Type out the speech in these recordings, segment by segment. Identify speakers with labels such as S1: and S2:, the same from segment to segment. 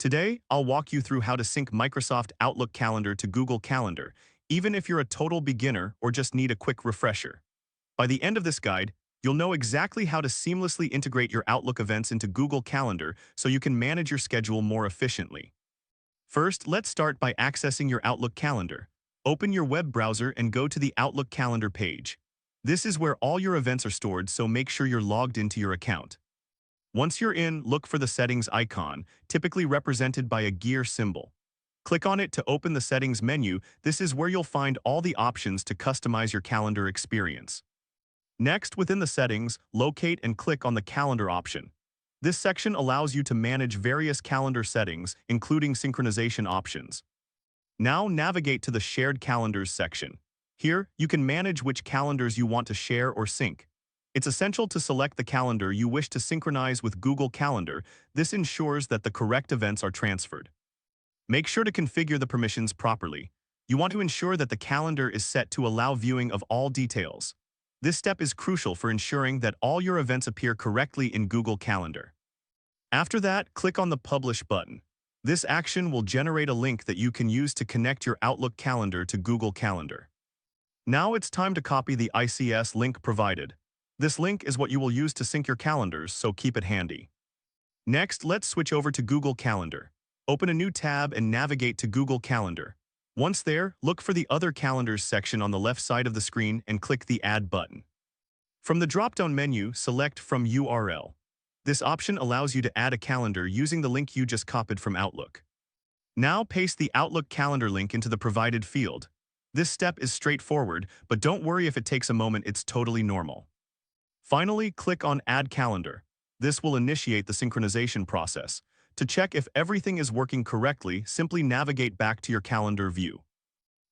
S1: Today, I'll walk you through how to sync Microsoft Outlook Calendar to Google Calendar, even if you're a total beginner or just need a quick refresher. By the end of this guide, you'll know exactly how to seamlessly integrate your Outlook events into Google Calendar so you can manage your schedule more efficiently. First, let's start by accessing your Outlook Calendar. Open your web browser and go to the Outlook Calendar page. This is where all your events are stored, so make sure you're logged into your account. Once you're in, look for the settings icon, typically represented by a gear symbol. Click on it to open the settings menu. This is where you'll find all the options to customize your calendar experience. Next, within the settings, locate and click on the calendar option. This section allows you to manage various calendar settings, including synchronization options. Now navigate to the Shared Calendars section. Here, you can manage which calendars you want to share or sync. It's essential to select the calendar you wish to synchronize with Google Calendar. This ensures that the correct events are transferred. Make sure to configure the permissions properly. You want to ensure that the calendar is set to allow viewing of all details. This step is crucial for ensuring that all your events appear correctly in Google Calendar. After that, click on the Publish button. This action will generate a link that you can use to connect your Outlook calendar to Google Calendar. Now it's time to copy the ICS link provided. This link is what you will use to sync your calendars, so keep it handy. Next, let's switch over to Google Calendar. Open a new tab and navigate to Google Calendar. Once there, look for the Other Calendars section on the left side of the screen and click the Add button. From the drop-down menu, select From URL. This option allows you to add a calendar using the link you just copied from Outlook. Now paste the Outlook calendar link into the provided field. This step is straightforward, but don't worry if it takes a moment, it's totally normal. Finally, click on Add Calendar. This will initiate the synchronization process. To check if everything is working correctly, simply navigate back to your calendar view.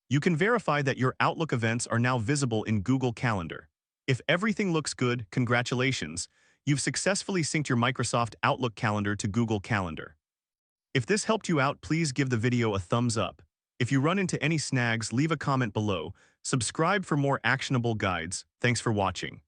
S1: You can verify that your Outlook events are now visible in Google Calendar. If everything looks good, congratulations! You've successfully synced your Microsoft Outlook calendar to Google Calendar. If this helped you out, please give the video a thumbs up. If you run into any snags, leave a comment below. Subscribe for more actionable guides. Thanks for watching.